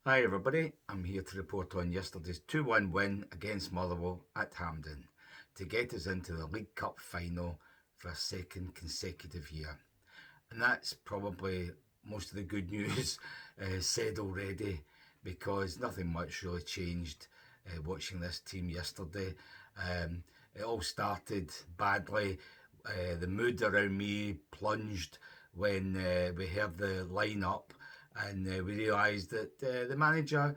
Hi everybody, I'm here to report on yesterday's 2-1 win against Motherwell at Hampden to get us into the League Cup final for a second consecutive year. And that's probably most of the good news said already, because nothing much really changed watching this team yesterday. It all started badly. The mood around me plunged when we heard the line-up and we realised that the manager,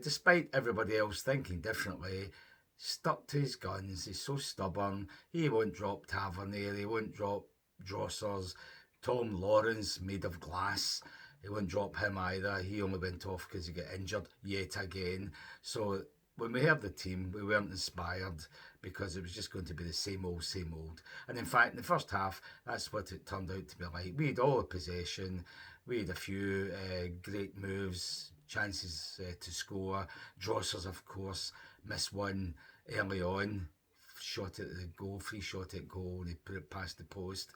despite everybody else thinking differently, stuck to his guns. He's so stubborn. He won't drop Tavernier, he won't drop Drossers. Tom Lawrence, made of glass, he won't drop him either. He only went off because he got injured yet again. So when we heard the team, we weren't inspired because it was just going to be the same old, same old. And in fact, in the first half, that's what it turned out to be like. We had all the possession, we had a few great moves, chances to score. Drossers, of course, missed one early on, shot at the goal, free shot at goal, and he put it past the post.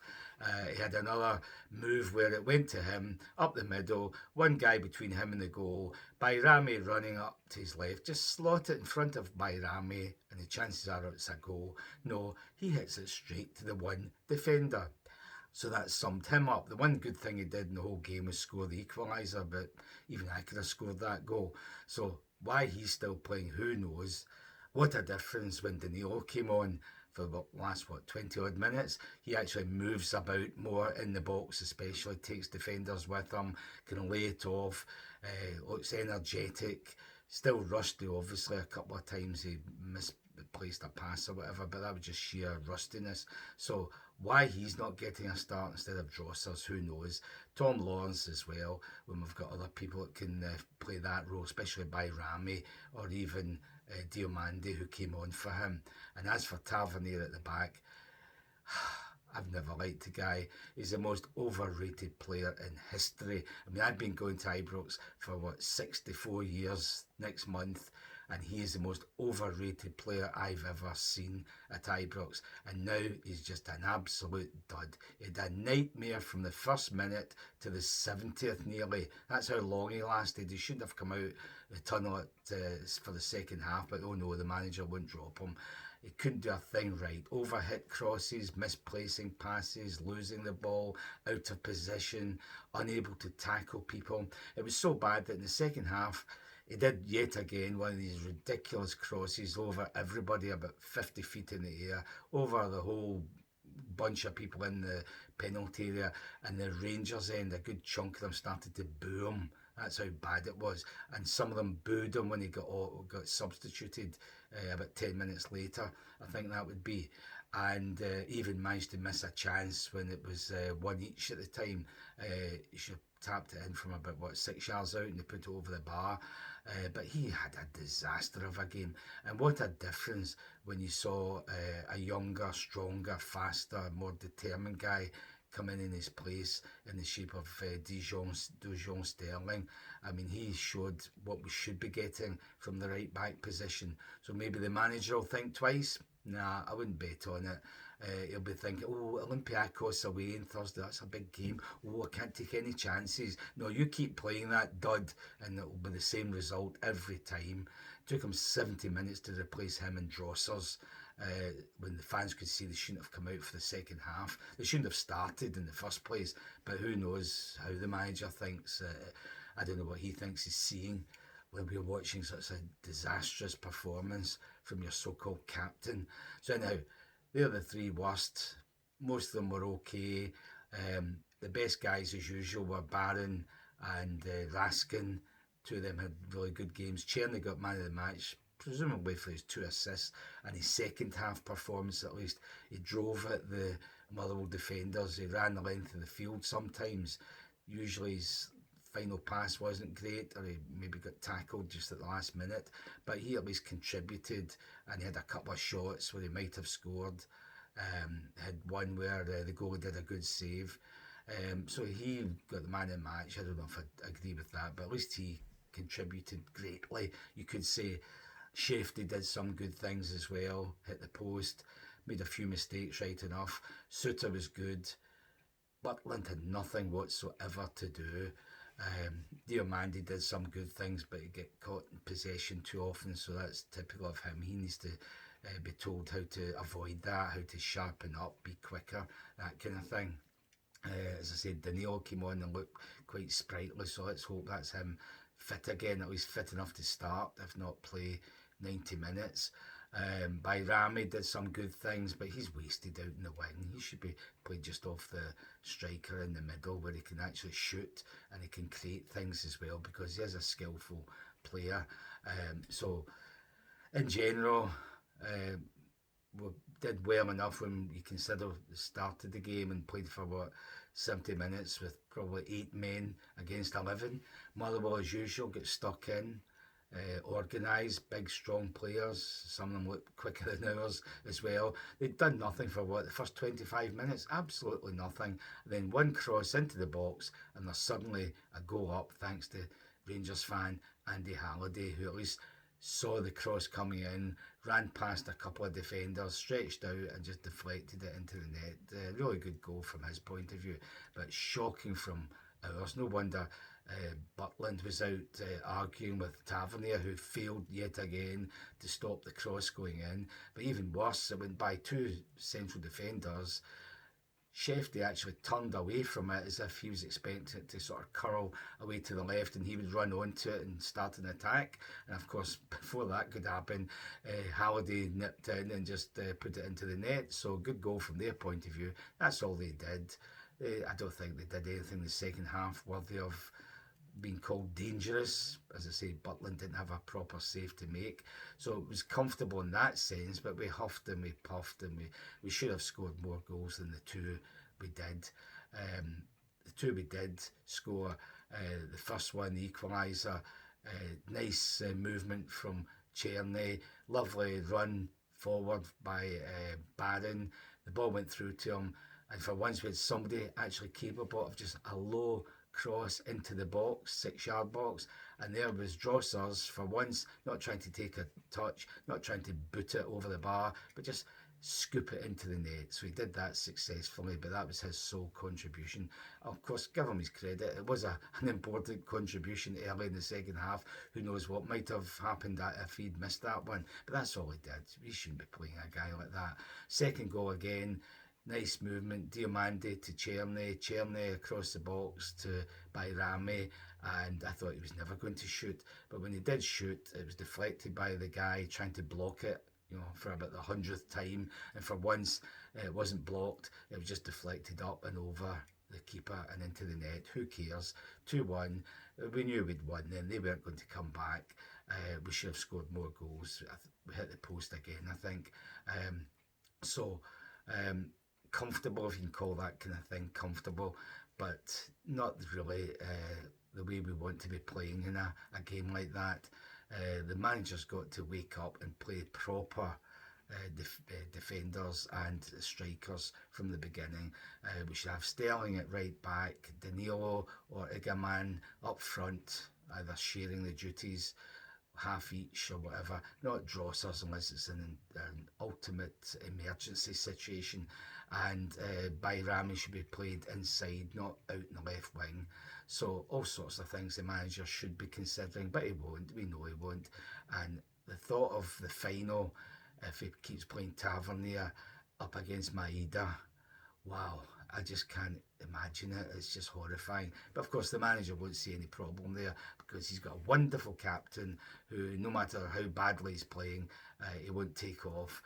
He had another move where it went to him up the middle, one guy between him and the goal. Bayrami running up to his left, just slot it in front of Bayrami, and the chances are it's a goal. No, he hits it straight to the one defender. So that summed him up. The one good thing he did in the whole game was score the equaliser, but even I could have scored that goal. So why he's still playing, who knows? What a difference when Danilo came on for the last, 20 odd minutes. He actually moves about more in the box, especially takes defenders with him, can lay it off, looks energetic, still rusty, obviously. A couple of times he misplaced a pass or whatever, but that was just sheer rustiness. So why he's not getting a start instead of Drossers, who knows? Tom Lawrence as well, when we've got other people that can play that role, especially by Rami or even Diomande, who came on for him. And as for Tavernier at the back, I've never liked the guy. He's the most overrated player in history. I mean, I've been going to Ibrox for 64 years next month, and he is the most overrated player I've ever seen at Ibrox. And now he's just an absolute dud. He had a nightmare from the first minute to the 70th nearly. That's how long he lasted. He shouldn't have come out the tunnel for the second half, but oh no, the manager wouldn't drop him. He couldn't do a thing right. Overhit crosses, misplacing passes, losing the ball, out of position, unable to tackle people. It was so bad that in the second half, he did yet again one of these ridiculous crosses over everybody about 50 feet in the air, over the whole bunch of people in the penalty area, and the Rangers end, a good chunk of them started to boo him. That's how bad it was, and some of them booed him when he got substituted about 10 minutes later. I think that would be, and even managed to miss a chance when it was one each at the time. He should have tapped it in from about 6 yards out, and they put it over the bar. But he had a disaster of a game, and what a difference when you saw a younger, stronger, faster, more determined guy come in his place in the shape of Dujon Sterling. I mean, he showed what we should be getting from the right back position. So maybe the manager will think twice. Nah, I wouldn't bet on it. He'll be thinking, oh, Olympiacos away on Thursday, that's a big game. Oh, I can't take any chances. No, you keep playing that dud and it'll be the same result every time. It took him 70 minutes to replace him and Drossers. When the fans could see they shouldn't have come out for the second half. They shouldn't have started in the first place, but who knows how the manager thinks. I don't know what he thinks he's seeing when we're watching such a disastrous performance from your so-called captain. So anyhow, they're the three worst. Most of them were okay. The best guys, as usual, were Barron and Raskin. Two of them had really good games. Cherny got man of the match, presumably for his 2 assists and his second half performance at least. He drove at the Motherwell defenders. He ran the length of the field sometimes. Usually his final pass wasn't great, or he maybe got tackled just at the last minute, but he at least contributed, and he had a couple of shots where he might have scored. Had one where the goalie did a good save. So he got the man of the match. I don't know if I agree with that, but at least he contributed greatly. You could say Shafty did some good things as well, hit the post, made a few mistakes right enough. Suter was good. Butland had nothing whatsoever to do. Diomande did some good things, but he get caught in possession too often, so that's typical of him. He needs to be told how to avoid that, how to sharpen up, be quicker, that kind of thing. As I said, Danilo came on and looked quite sprightly, so let's hope that's him fit again, at least fit enough to start, if not play 90 minutes. Bayrami did some good things, but he's wasted out in the wing. He should be played just off the striker in the middle where he can actually shoot and he can create things as well, because he is a skillful player. So in general, we did well enough when you consider the start of the game and played for 70 minutes with probably 8 men against 11. Motherwell, as usual, get stuck in. Organised, big, strong players. Some of them look quicker than ours as well. They'd done nothing for the first 25 minutes, absolutely nothing. And then one cross into the box, and there's suddenly a goal up thanks to Rangers fan Andy Halliday, who at least saw the cross coming in, ran past a couple of defenders, stretched out and just deflected it into the net. Really good goal from his point of view, but shocking from ours. No wonder Butland was out arguing with Tavernier, who failed yet again to stop the cross going in. But even worse, it went by 2 central defenders. Shefty actually turned away from it as if he was expecting it to sort of curl away to the left and he would run onto it and start an attack. And of course, before that could happen, Halliday nipped in and just put it into the net. So good goal from their point of view. That's all they did. I don't think they did anything in the second half worthy of being called dangerous. As I say, Butland didn't have a proper save to make, so it was comfortable in that sense, but we huffed and we puffed and we should have scored more goals than the 2 we did. The 2 we did score, the first one, the equaliser, nice movement from Czerny, lovely run forward by Barron. The ball went through to him, and for once we had somebody actually capable of just a low cross into the box, 6-yard box, and there was Drossers for once, not trying to take a touch, not trying to boot it over the bar, but just scoop it into the net. So he did that successfully, but that was his sole contribution. Of course, give him his credit, it was an important contribution early in the second half. Who knows what might have happened if he'd missed that one, but that's all he did. He shouldn't be playing a guy like that. Second goal again, nice movement, Diomande to Czerny across the box to Bayrami, and I thought he was never going to shoot, but when he did shoot, it was deflected by the guy trying to block it, for about the 100th time, and for once it wasn't blocked, it was just deflected up and over the keeper and into the net. Who cares? 2-1, we knew we'd won then, they weren't going to come back. We should have scored more goals. We hit the post again, I think. Comfortable, if you can call that kind of thing comfortable, but not really the way we want to be playing in a game like that. The manager's got to wake up and play proper defenders and strikers from the beginning. We should have Sterling at right back, Danilo or Igaman up front, either sharing the duties half each or whatever, not Drossers unless it's an ultimate emergency situation, and Bayrami should be played inside, not out in the left wing. So all sorts of things the manager should be considering, but he won't, we know he won't. And the thought of the final, if he keeps playing Tavernier up against Maeda, wow, I just can't imagine it. It's just horrifying. But of course the manager won't see any problem there, because he's got a wonderful captain who, no matter how badly he's playing, he won't take off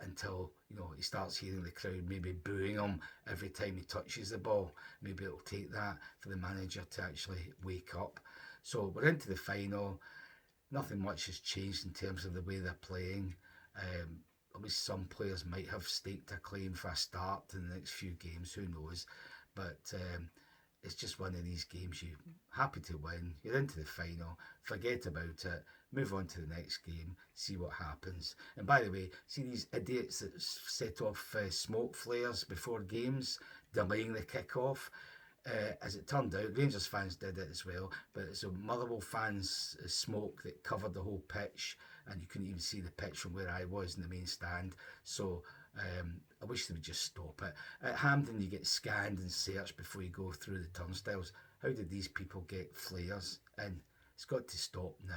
until he starts hearing the crowd maybe booing him every time he touches the ball. Maybe it'll take that for the manager to actually wake up. So we're into the final. Nothing much has changed in terms of the way they're playing. At least some players might have staked a claim for a start in the next few games, who knows. But it's just one of these games you're happy to win. You're into the final, forget about it, move on to the next game, see what happens. And by the way, see these idiots that set off smoke flares before games, delaying the kick-off? As it turned out, Rangers fans did it as well, but it's a Motherwell fans' smoke that covered the whole pitch, and you couldn't even see the pitch from where I was in the main stand. So I wish they would just stop it. At Hampden, you get scanned and searched before you go through the turnstiles. How did these people get flares in? It's got to stop now.